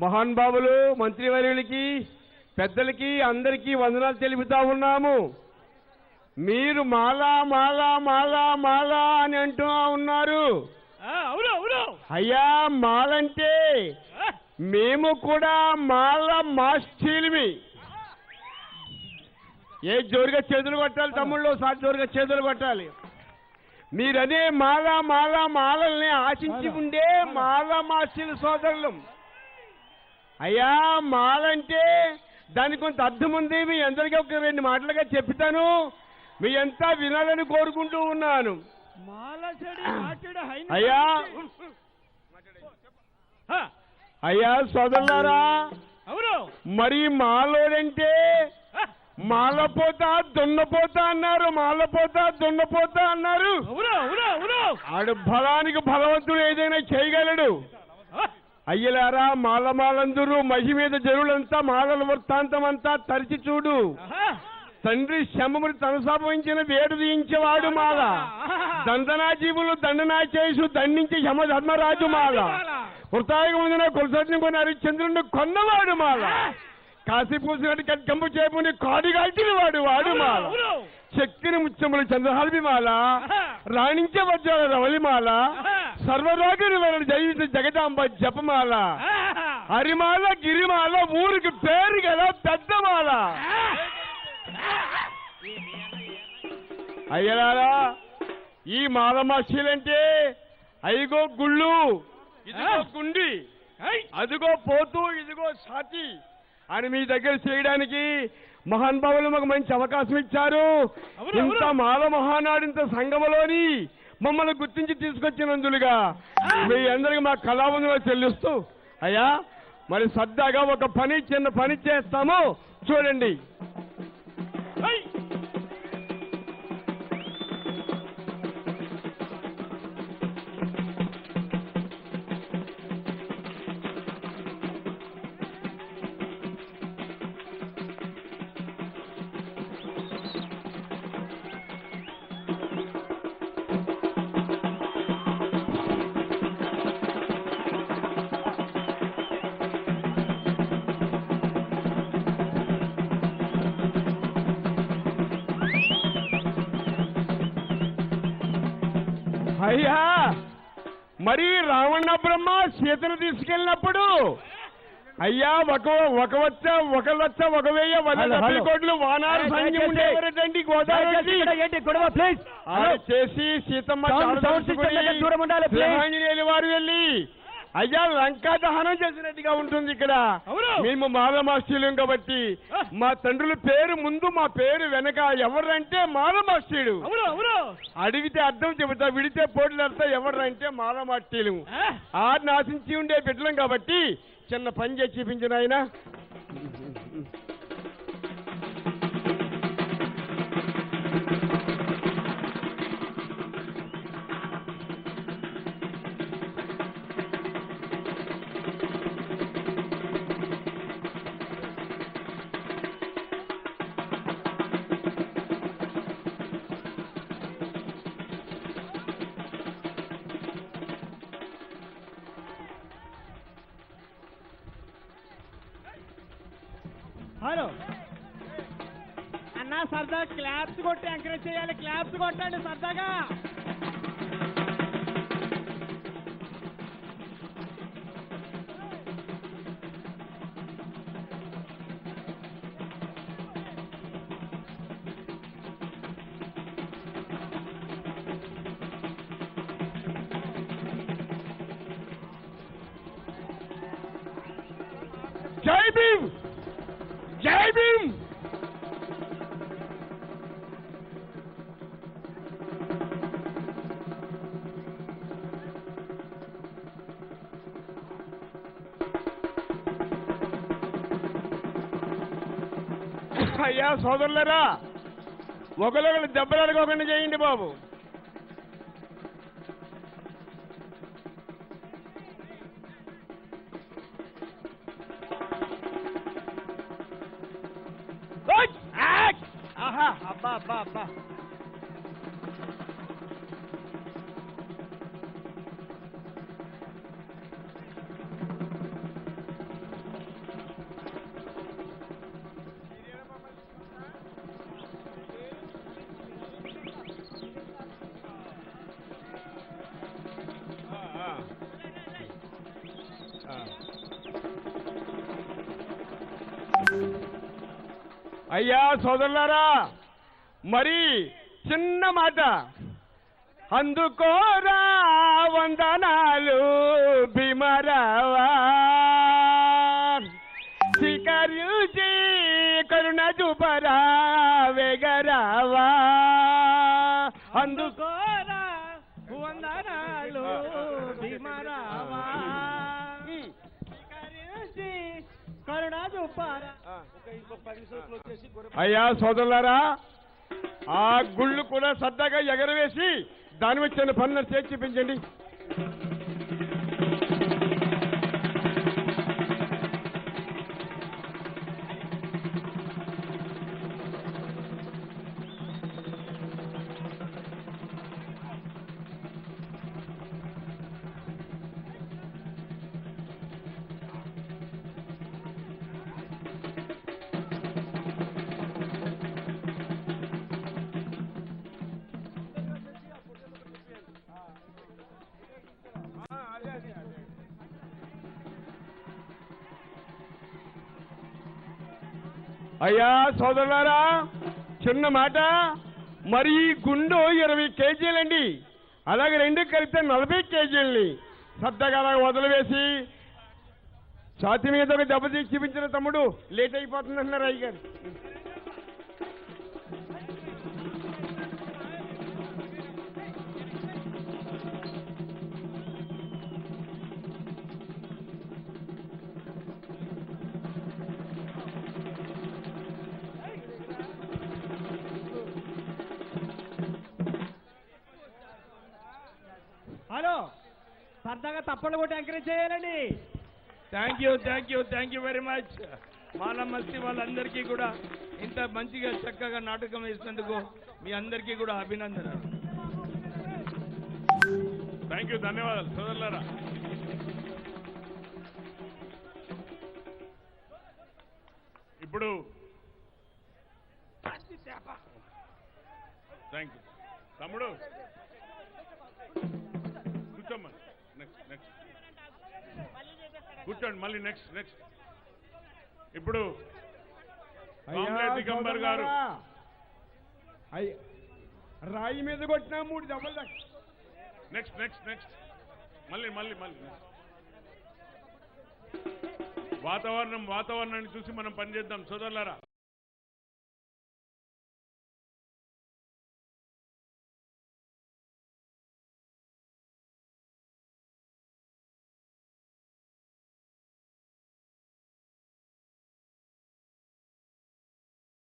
మహానుభావులు మంత్రివర్యులకి పెద్దలకి అందరికీ వందనాలు తెలుపుతా ఉన్నాము. మీరు మాలా మాలా మాలా మాలా అని అంటూ ఉన్నారు. అయ్యా మాలంటే మేము కూడా మాల మాస్టర్మి. ఏ జోరుగా చేతులు కొట్టాలి తమ్ముళ్ళు, సార్ జోరుగా చేతులు కొట్టాలి. మీరనే మాల మాల మాలల్ని ఆశించి ఉండే మాల మాస్టర్ సోదరులు. అయ్యా మాలంటే దానికి కొంత అర్థం ఉంది. మీ అందరికీ ఒక 2 మాటలుగా చెప్తాను, మీ అంతా వినాలని కోరుకుంటూ ఉన్నాను. అయ్యా అయ్యా సోదరులారా, మరి మాలోడంటే మాలపోతా దున్నపోతా అన్నారు. మాలపోతా దున్నపోతా అన్నారు. ఆడు బలానికి బలవంతుడు ఏదైనా చేయగలడు. అయ్యలారా మాలమాలందరూ మహి మీద జనులంతా మాలల వృత్తాంతం అంతా తరిచి చూడు. తండ్రి శమమును తనసాపించిన వేడు తీయించేవాడు మాల. దండనా జీవులు దండనా చేసు దండించి యమ ధర్మరాజు మాల. వృతాయుగ ముందున కులసత్యం కొని హరిశ్చంద్రుడిని కొన్నవాడు మాల. కాశీ పూసినట్టు కట్కంపు చేపుని కాడి కాల్చిన వాడు మాల. చక్కెర ముచ్చములు చంద్రహాల్వి మాల. రాణించే వజ్రాల రవలిమాల. సర్వరోగ నివారణ జయించ జగదాంబ జపమాల. హరిమాల గిరిమాల ఊరికి పేరు గల పెద్దమాల. అయ్యలారా ఈ మాలమాషీలంటే అదిగో గుళ్ళు, ఇదిగో గుండి, అదిగో పోతూ ఇదిగో సాటి అని మీ దగ్గర చేయడానికి మహానుభావులు మాకు మంచి అవకాశం ఇచ్చారు. ఇంత మాల మహానాడు ఇంత సంఘములోని మమ్మల్ని గుర్తించి తీసుకొచ్చినందులుగా మీ అందరికి మా కళావందనలు చెల్లిస్తూ, అయ్యా మరి సరదాగా ఒక చిన్న పని చేస్తాము చూడండి. అయ్యా మరి రావణ బ్రహ్మ సీతను తీసుకెళ్ళినప్పుడు అయ్యా ఒక లక్ష 1,000 కోట్లు వానారు సైన్యం ఉండేవారండి గోదావరి చేసి సీతమ్మ ఆంజనేయులు వారు వెళ్ళి అయ్యా లంకా దహనం చేసినట్టుగా ఉంటుంది. ఇక్కడ మేము మాల మాస్టర్లం కాబట్టి మా తండ్రుల పేరు ముందు మా పేరు వెనక ఎవరంటే మాల మాస్టర్లు. అడిగితే అర్థం చెబుతా, విడితే పోటీలు అర్థం ఎవరంటే మాల మాస్టర్లు. ఆడిని ఆశించి ఉండే బిడ్డలం కాబట్టి చిన్న పని చేసి చూపించిన ఆయన. హలో అన్నా, సరదా క్లాప్స్ కొట్టి ఎంకరేజ్ చేయాలి. క్లాప్స్ కొట్టండి సరదాగా. జై భీమ్, జై భీమ్. అయ్యా సోదరులరా, ఒకరు దెబ్బలాడుకోకుండా చేయండి బాబు. ఆహా అబ్బా అబ్బా అబ్బా. అయ్యా సోదరులారా, మరి చిన్న మాట, అందుకోరా వందనాలు భీమరావా, స్వీకరించి కరుణ చూపరా వేగరావా, అందుకోరా వందనాలు భీమరావా, స్వీకరించి కరుణ చూపారా. అయ్యా సోదరులారా, ఆ గుళ్ళు కూడా సరదాగా ఎగరవేసి దాని వచ్చిన పనులను చేసి చూపించండి. అయ్యా సోదరులారా, చిన్న మాట, మరి ఈ గుండు 20 కేజీలండి, అలాగే రెండు కలిపితే 40 కేజీలని సర్దగా అలా వదిలివేసి ఛాతి మీద ఒక దెబ్బతీసి చూపించిన తమ్ముడు లేట్ అయిపోతుందంటున్నారు అయ్యగారు. హలో, సరదాగా తప్పలు కొట్టి ఎంకరేజ్ చేయాలండి. Thank you very much. మాలమస్తి వాళ్ళందరికీ కూడా ఇంత మంచిగా చక్కగా నాటకం వేసినందుకు మీ అందరికీ కూడా అభినందనలు. థ్యాంక్ యూ, ధన్యవాదాలు సోదరులారా. ఇప్పుడు థ్యాంక్ యూ తమ్ముడు, కూర్చోమ్మా. నెక్స్ట్ కూర్చోండి, మళ్ళీ నెక్స్ట్. ఇప్పుడు దిగంబర్ గారు రాయి మీద కొట్టినా 3 దెబ్బలు. నెక్స్ట్ మళ్ళీ వాతావరణాన్ని చూసి మనం పనిచేద్దాం సోదరులారా.